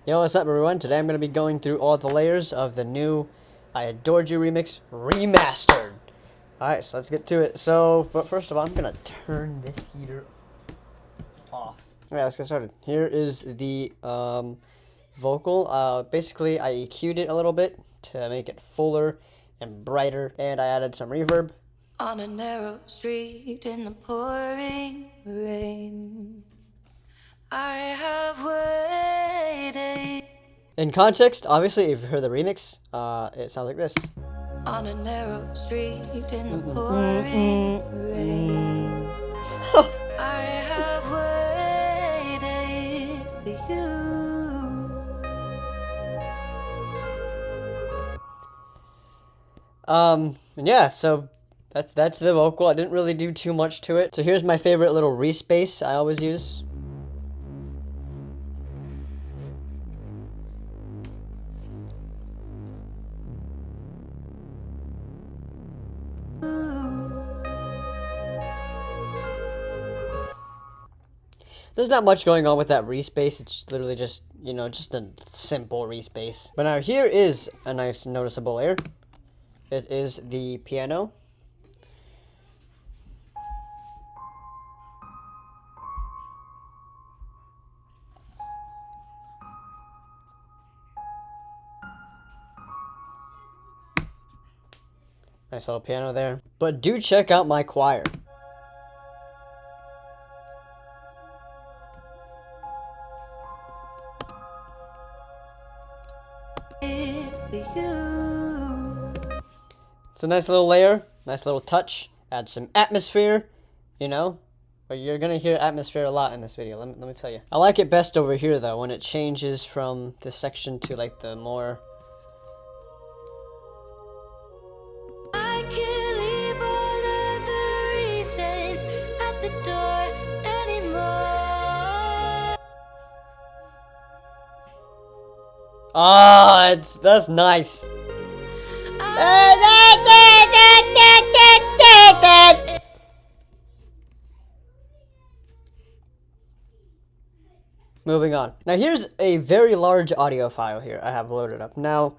Yo, what's up everyone? Today I'm going to be going through all the layers of the new I Adored You remix remastered. Alright, so let's get to it. But first of all, I'm going to turn this heater off. Alright, let's get started. Here is the vocal. Basically, I EQ'd it a little bit to make it fuller and brighter, and I added some reverb. On a narrow street in the pouring rain, I have waited. In context, obviously, if you heard the remix, it sounds like this. On a narrow street in the pouring rain, I have waited for you. And yeah, so that's the vocal. I didn't really do too much to it. So here's my favorite little respace I always use. There's not much going on with that respace. It's literally just, just a simple respace. But now here is a nice noticeable layer. It is the piano. Nice little piano there. But do check out my choir. It's a nice little layer, nice little touch. Add some atmosphere, But you're gonna hear atmosphere a lot in this video, let me tell you. I like it best over here though, when it changes from this section to like the more... I can't leave all of the reasons at the door anymore. Ah, that's nice. Moving on. Now here's a very large audio file here I have loaded up. Now,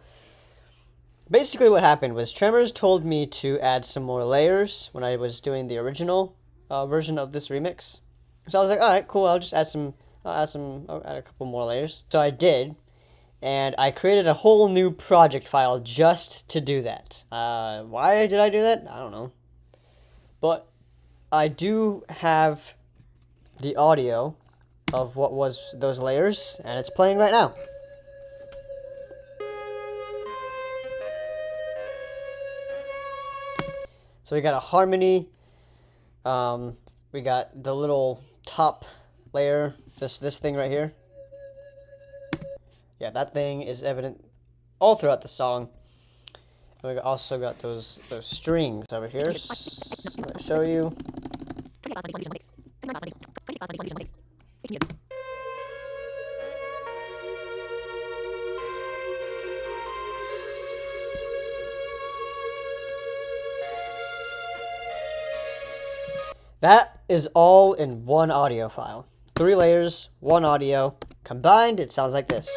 basically what happened was Tremors told me to add some more layers when I was doing the original version of this remix. So I was like, alright, cool, I'll add a couple more layers. So I did. And I created a whole new project file just to do that. Why did I do that? I don't know. But I do have the audio of what was those layers, and it's playing right now. So we got a harmony. We got the little top layer, this thing right here. Yeah, that thing is evident all throughout the song. And we also got those strings over here. Let me show you. That is all in one audio file. 3 layers, 1 audio. Combined, it sounds like this.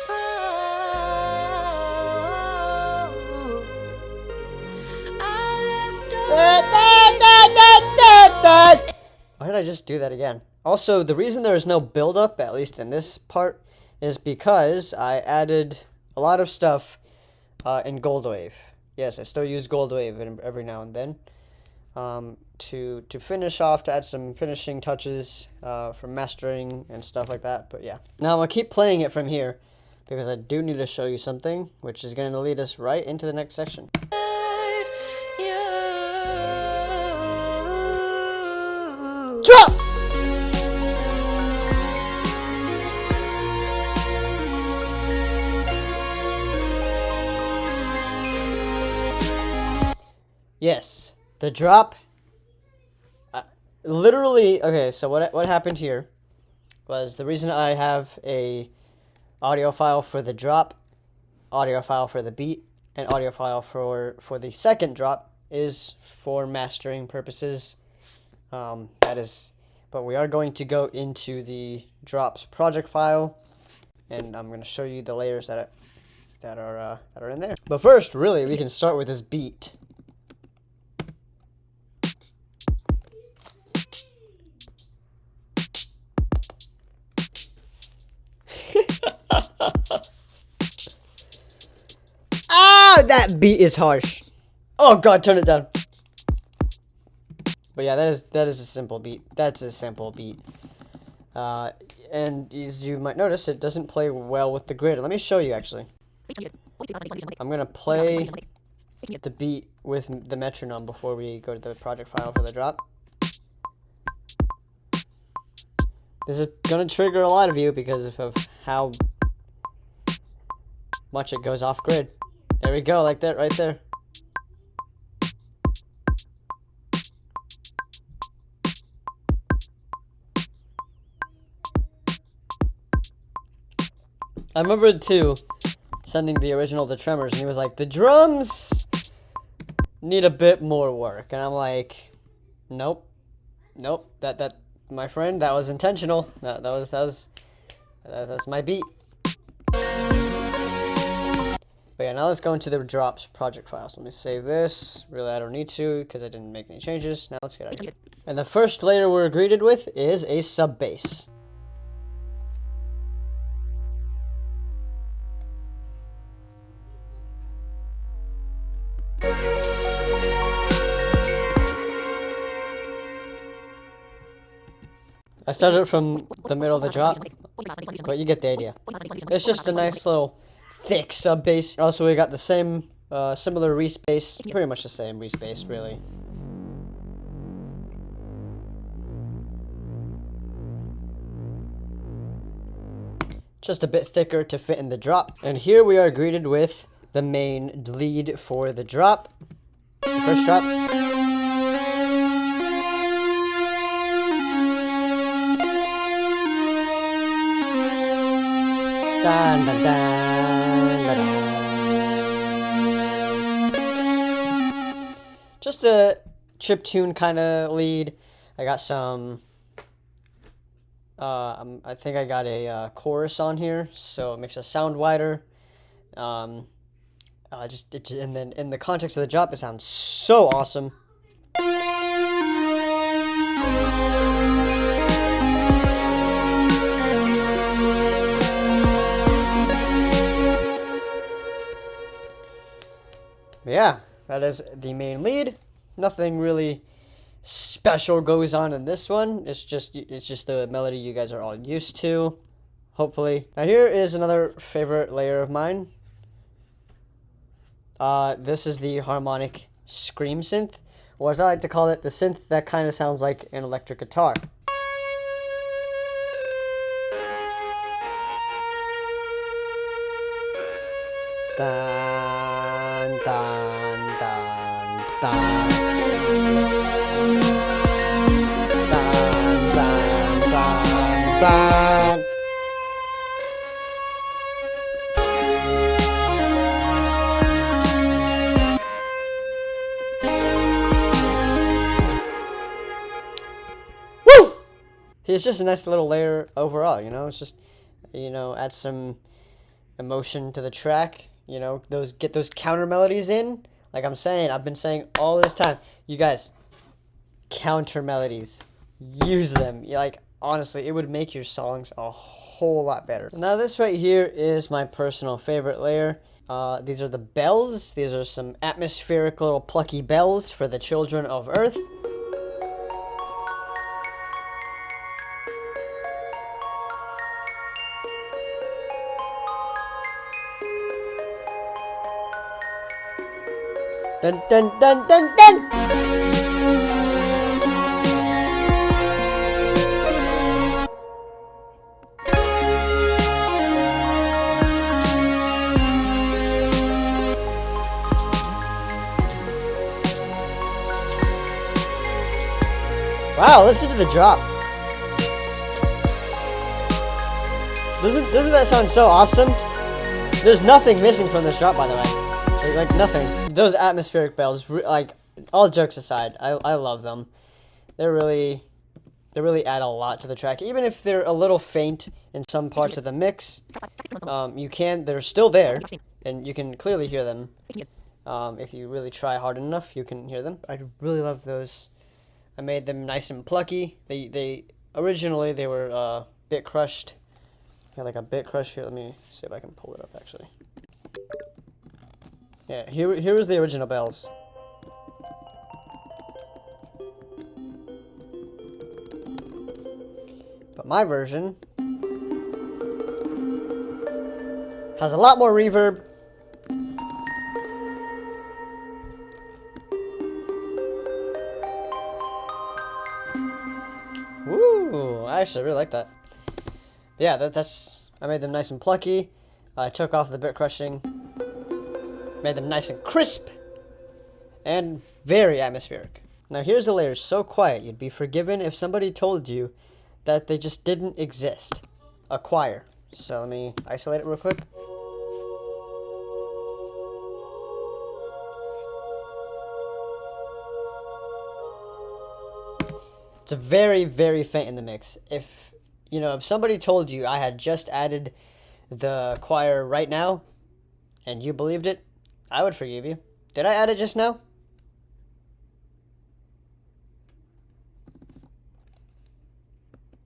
Why did I just do that again? Also, the reason there is no build-up, at least in this part, is because I added a lot of stuff in Goldwave. Yes, I still use Goldwave every now and then to finish off, to add some finishing touches for mastering and stuff like that. But yeah, now I'm gonna keep playing it from here because I do need to show you something, which is going to lead us right into the next section. Drop! Yes, the drop. Literally, okay, so what happened here was the reason I have a audio file for the drop, audio file for the beat, and audio file for the second drop is for mastering purposes. But we are going to go into the drops project file and I'm gonna show you the layers that are in there. But first, really, we can start with this beat. Ah, that beat is harsh. Oh god, turn it down. But yeah, that is a simple beat. That's a simple beat. And as you might notice, it doesn't play well with the grid. Let me show you actually. I'm gonna play the beat with the metronome before we go to the project file for the drop. This is gonna trigger a lot of you because of how much it goes off grid. There we go, like that right there. I remember too sending the original to Tremors, and he was like, the drums need a bit more work. And I'm like, nope. That my friend, that was intentional. That's my beat. But yeah, now let's go into the drops project files. Let me save this. Really, I don't need to because I didn't make any changes. Now let's get out of here. And the first layer we're greeted with is a sub bass. I started from the middle of the drop, but you get the idea. It's just a nice little thick sub bass. Also, we got the same, similar Reese bass, pretty much the same Reese bass, really. Just a bit thicker to fit in the drop. And here we are greeted with the main lead for the drop. First drop. Dun, dun, dun, dun, dun. Just a chiptune kind of lead. I got some. I think I got a chorus on here, so it makes it sound wider. And then in the context of the drop, it sounds so awesome. Yeah, that is the main lead. Nothing really special goes on in this one. It's just the melody you guys are all used to, hopefully. Now here is another favorite layer of mine. This is the harmonic scream synth, or as I like to call it, the synth that kind of sounds like an electric guitar. Dun, dun, dun, dun. Dun, dun, dun, dun. Woo! See, it's just a nice little layer overall, you know? It's just, you know, add some emotion to the track. You know, get those counter melodies in. Like I'm saying, I've been saying all this time. You guys, counter melodies. Use them. Like, honestly, it would make your songs a whole lot better. Now this right here is my personal favorite layer. These are the bells. These are some atmospheric little plucky bells for the children of Earth. Dun dun dun dun dun! Wow, listen to the drop. Doesn't that sound so awesome? There's nothing missing from this drop, by the way. Like nothing. Those atmospheric bells, like, all jokes aside, I love them. They're really They really add a lot to the track. Even if they're a little faint in some parts of the mix, they're still there, and you can clearly hear them. If you really try hard enough, you can hear them. I really love those. I made them nice and plucky. Originally they were bit crushed. Yeah, like a bit crush here. Let me see if I can pull it up actually. Yeah, here was the original bells. But my version has a lot more reverb. Woo! I actually really like that. Yeah, I made them nice and plucky. I took off the bit crushing. Made them nice and crisp. And very atmospheric. Now here's the layers so quiet you'd be forgiven if somebody told you that they just didn't exist. A choir. So let me isolate it real quick. It's a very, very faint in the mix. If somebody told you I had just added the choir right now, and you believed it, I would forgive you. Did I add it just now?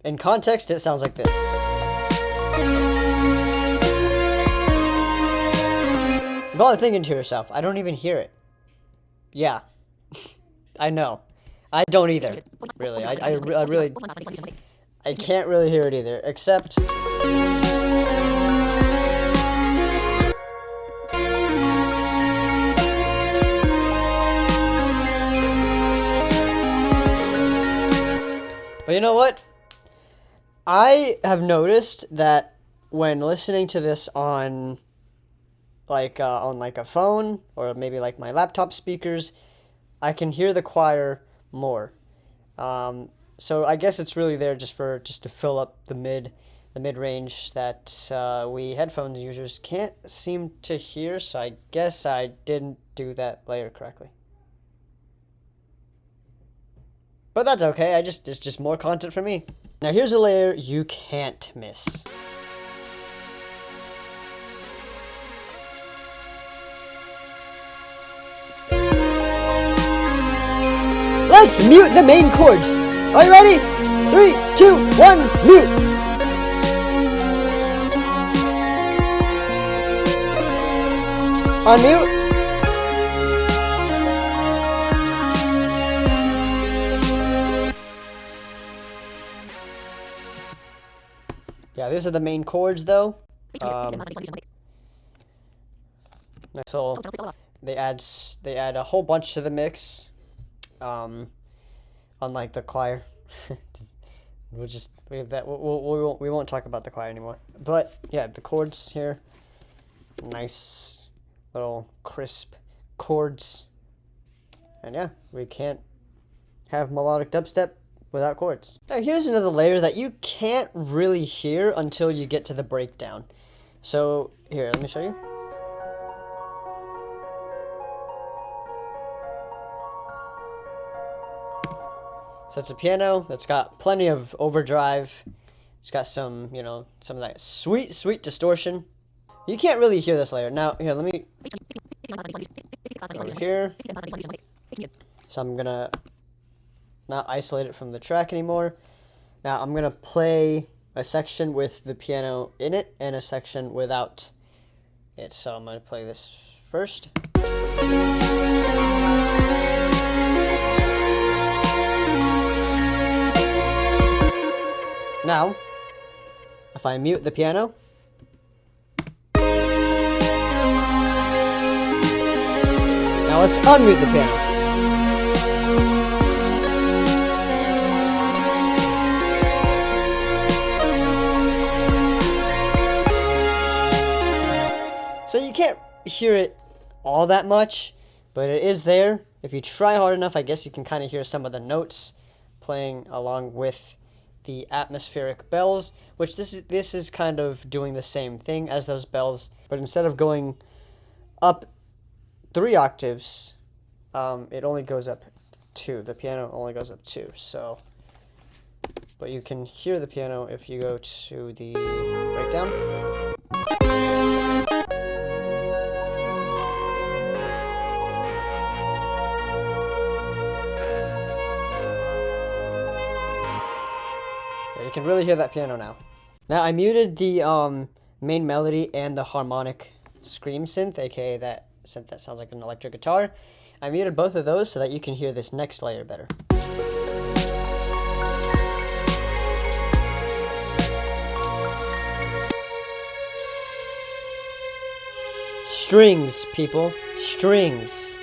In context, it sounds like this. You're probably thinking to yourself, I don't even hear it. Yeah, I know. I don't either, really. I really... I can't really hear it either, except... But you know what? I have noticed that when listening to this on a phone or maybe like my laptop speakers, I can hear the choir more. So I guess it's really there just to fill up the mid range that we headphones users can't seem to hear. So I guess I didn't do that layer correctly. But that's okay. It's just more content for me. Now here's a layer you can't miss. Let's mute the main chords. Are you ready? 3, 2, 1, mute. Unmute. Yeah, these are the main chords though. Nice little. They add a whole bunch to the mix. Unlike the choir. We won't talk about the choir anymore. But yeah, the chords here, nice little crisp chords, and yeah, we can't have melodic dubstep without chords. Now here's another layer that you can't really hear until you get to the breakdown. So here, let me show you. So it's a piano that's got plenty of overdrive. It's got some, some of that sweet, sweet distortion. You can't really hear this layer. Now, here, let me... Over here. So I'm gonna not isolate it from the track anymore. Now I'm gonna play a section with the piano in it and a section without it. So I'm gonna play this first. Now, if I mute the piano, now let's unmute the piano. So you can't hear it all that much, but it is there. If you try hard enough, I guess you can kind of hear some of the notes playing along with the atmospheric bells, which this is kind of doing the same thing as those bells, but instead of going up 3 octaves, it only goes up 2. The piano only goes up 2. So but you can hear the piano if you go to the breakdown. Okay, you can really hear that piano now. Now I muted the main melody and the harmonic scream synth, aka that synth that sounds like an electric guitar. I muted both of those so that you can hear this next layer better. Strings, people. Strings.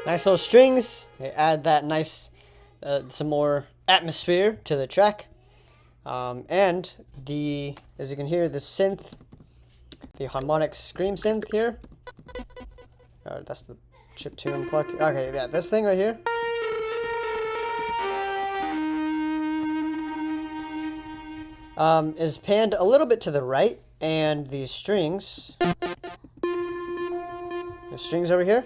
Nice little strings. They add that nice, some more atmosphere to the track. And the, as you can hear, the synth, the harmonic scream synth here. That's the chiptune plug. Okay, yeah, this thing right here. Is panned a little bit to the right, and these strings, over here,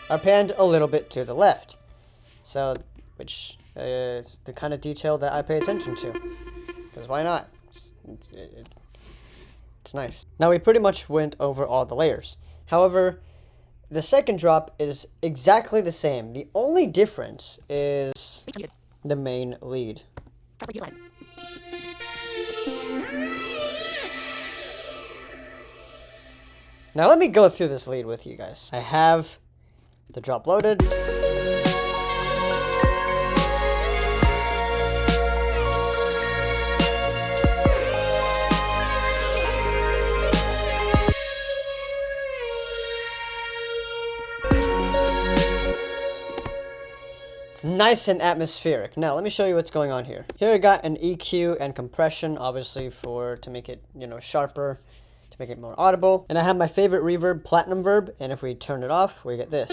are panned a little bit to the left. So, which is the kind of detail that I pay attention to. Because why not? It's nice. Now we pretty much went over all the layers. However, the second drop is exactly the same. The only difference is the main lead. Now let me go through this lead with you guys. I have the drop loaded. It's nice and atmospheric. Now, let me show you what's going on here. Here I got an EQ and compression, obviously to make it, sharper, to make it more audible. And I have my favorite reverb, Platinum Verb, and if we turn it off, we get this.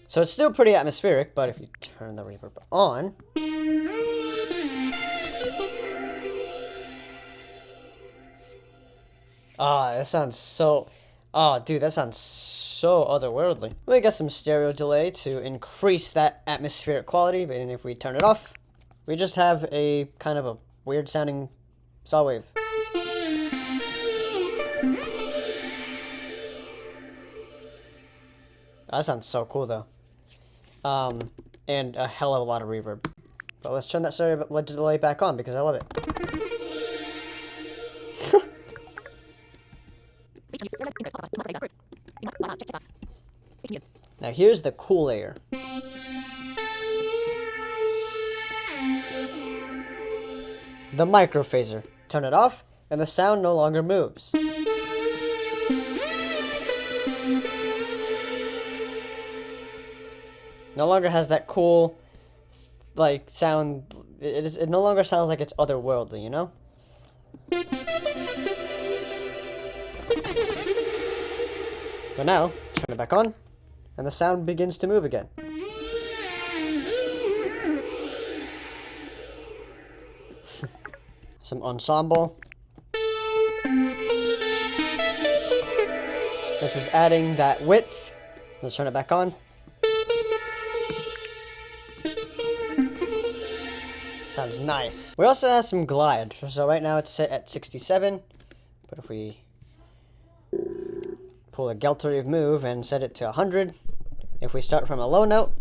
So it's still pretty atmospheric, but if you turn the reverb on, that sounds so... Oh, dude, that sounds so otherworldly. We got some stereo delay to increase that atmospheric quality, but if we turn it off, we just have a kind of a weird sounding saw wave. That sounds so cool, though. And a hell of a lot of reverb. But let's turn that stereo delay back on because I love it. Now here's the cool layer. The microphaser. Turn it off, and the sound no longer moves. No longer has that cool, sound. It no longer sounds like it's otherworldly, you know? But now, turn it back on, and the sound begins to move again. Some ensemble. This is adding that width. Let's turn it back on. Sounds nice. We also have some glide. So right now it's set at 67, but if we pull a Geltary move and set it to 100. If we start from a low note,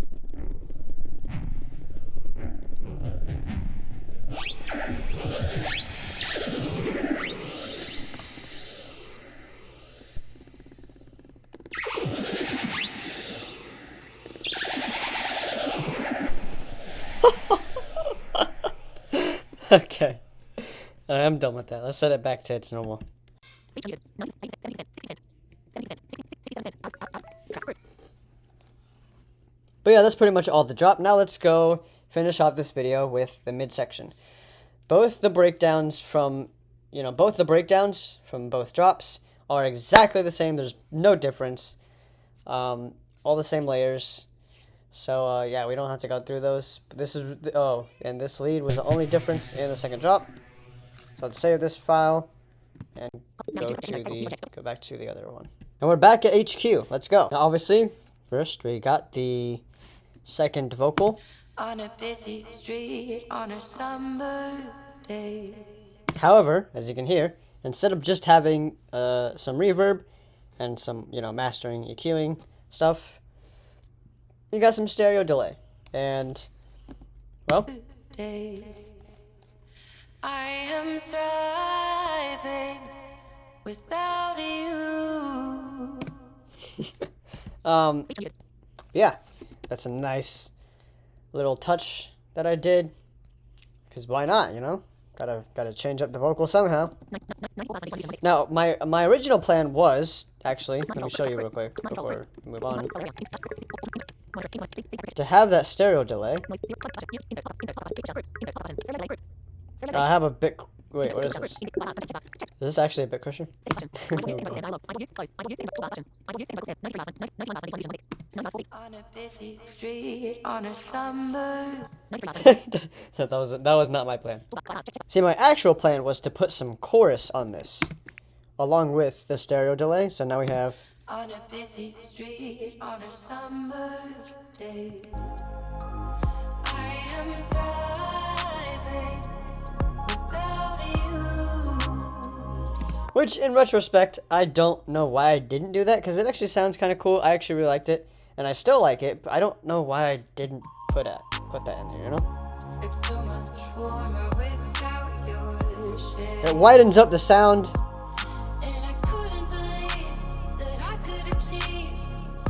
okay. I'm done with that. Let's set it back to its normal. But yeah, that's pretty much all the drop. Now let's go finish off this video with the midsection. both the breakdowns from, both the breakdowns from both drops are exactly the same. There's no difference. All the same layers. So, yeah, we don't have to go through those. But this is, and this lead was the only difference in the second drop. So let's save this file and go back to the other one. And we're back at HQ. Let's go. Now, obviously, first we got the second vocal. On a busy street on a summer day. However, as you can hear, instead of just having some reverb and some, mastering, EQing stuff, you got some stereo delay. And, well, I am thriving without you. Yeah, that's a nice little touch that I did. Because why not, Gotta change up the vocal somehow. Now, my original plan was, actually, let me show you real quick before we move on, to have that stereo delay. I have a bit. Wait, what is this? Is this actually a bit crusher? On a busy street on a summer. So that was not my plan. See, my actual plan was to put some chorus on this, along with the stereo delay. So now we have. On a busy street on a summer day. I am thriving without you. Which, in retrospect, I don't know why I didn't do that, because it actually sounds kind of cool. I actually really liked it, and I still like it, but I don't know why I didn't put that in there, It's so much warmer without your shade. It widens up the sound. And I couldn't believe that I could achieve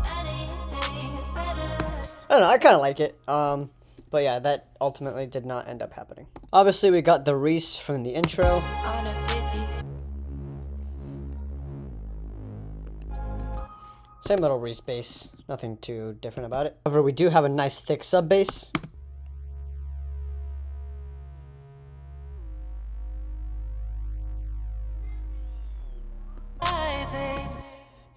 anything better. I don't know, I kind of like it. But yeah, that ultimately did not end up happening. Obviously, we got the Reese from the intro. On a busy Same little Reese bass, nothing too different about it. However, we do have a nice thick sub bass.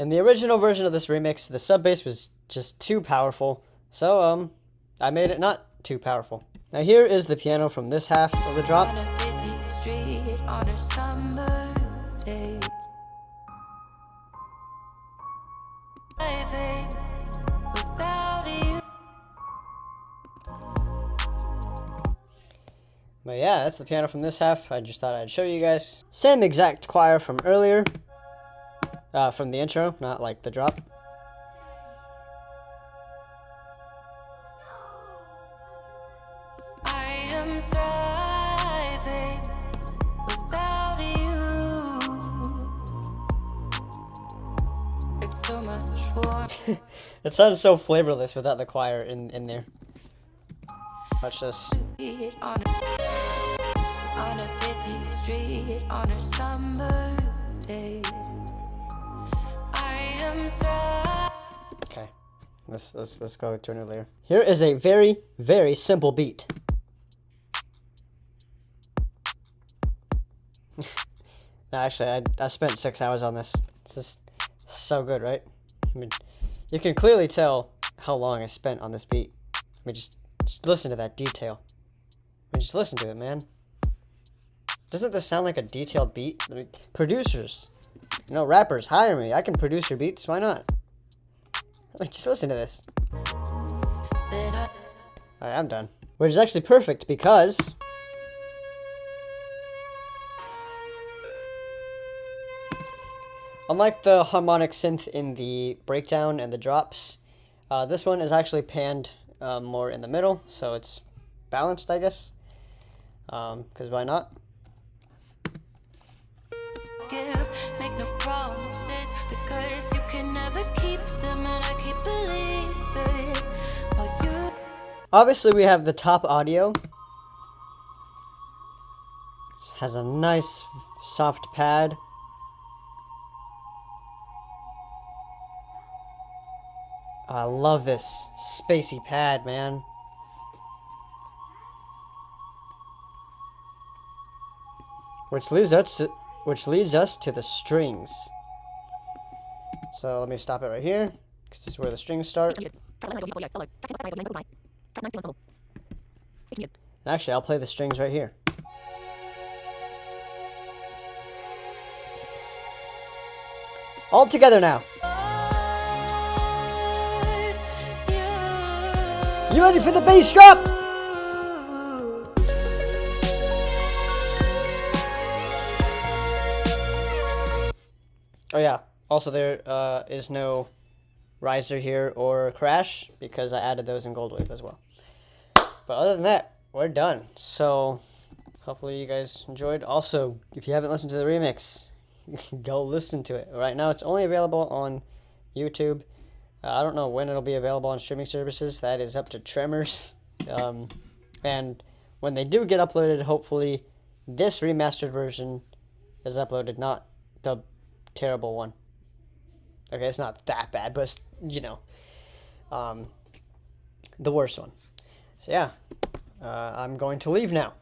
In the original version of this remix, the sub bass was just too powerful, so I made it not too powerful. Now here is the piano from this half of the drop. on a busy street on a summer day. Thriving without you. But yeah, that's the piano from this half. I just thought I'd show you guys. Same exact choir from earlier. From the intro, not like the drop. I am thriving without you. It's so much warm. It sounds so flavorless without the choir in there. Watch this. On a busy street on a summer day. I am thriving. Okay, let's go to another layer. Here is a very, very simple beat. No, actually, I spent 6 hours on this. It's just so good, right? I mean, you can clearly tell how long I spent on this beat. I mean, just listen to that detail. I mean, just listen to it, man. Doesn't this sound like a detailed beat? I mean, producers, rappers, hire me. I can produce your beats. Why not? Like, just listen to this. Alright, I'm done. Which is actually perfect because unlike the harmonic synth in the breakdown and the drops, this one is actually panned more in the middle, so it's balanced, I guess. Because why not? Make no promises because you can never keep them, and I keep believing. While you Obviously, we have the top audio. Has a nice soft pad. I love this spacey pad, man. which leads us to the strings. So let me stop it right here, because this is where the strings start. Actually, I'll play the strings right here. All together now. You ready for the bass drop? Oh yeah, also there is no riser here or crash because I added those in Goldwave as well. But other than that, we're done. So hopefully you guys enjoyed. Also, if you haven't listened to the remix, go listen to it. Right now it's only available on YouTube. I don't know when it'll be available on streaming services. That is up to Tremors. And when they do get uploaded, hopefully this remastered version is uploaded, not the terrible one. Okay, it's not that bad, but it's, you know, the worst one. So yeah, I'm going to leave now.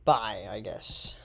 Bye, I guess.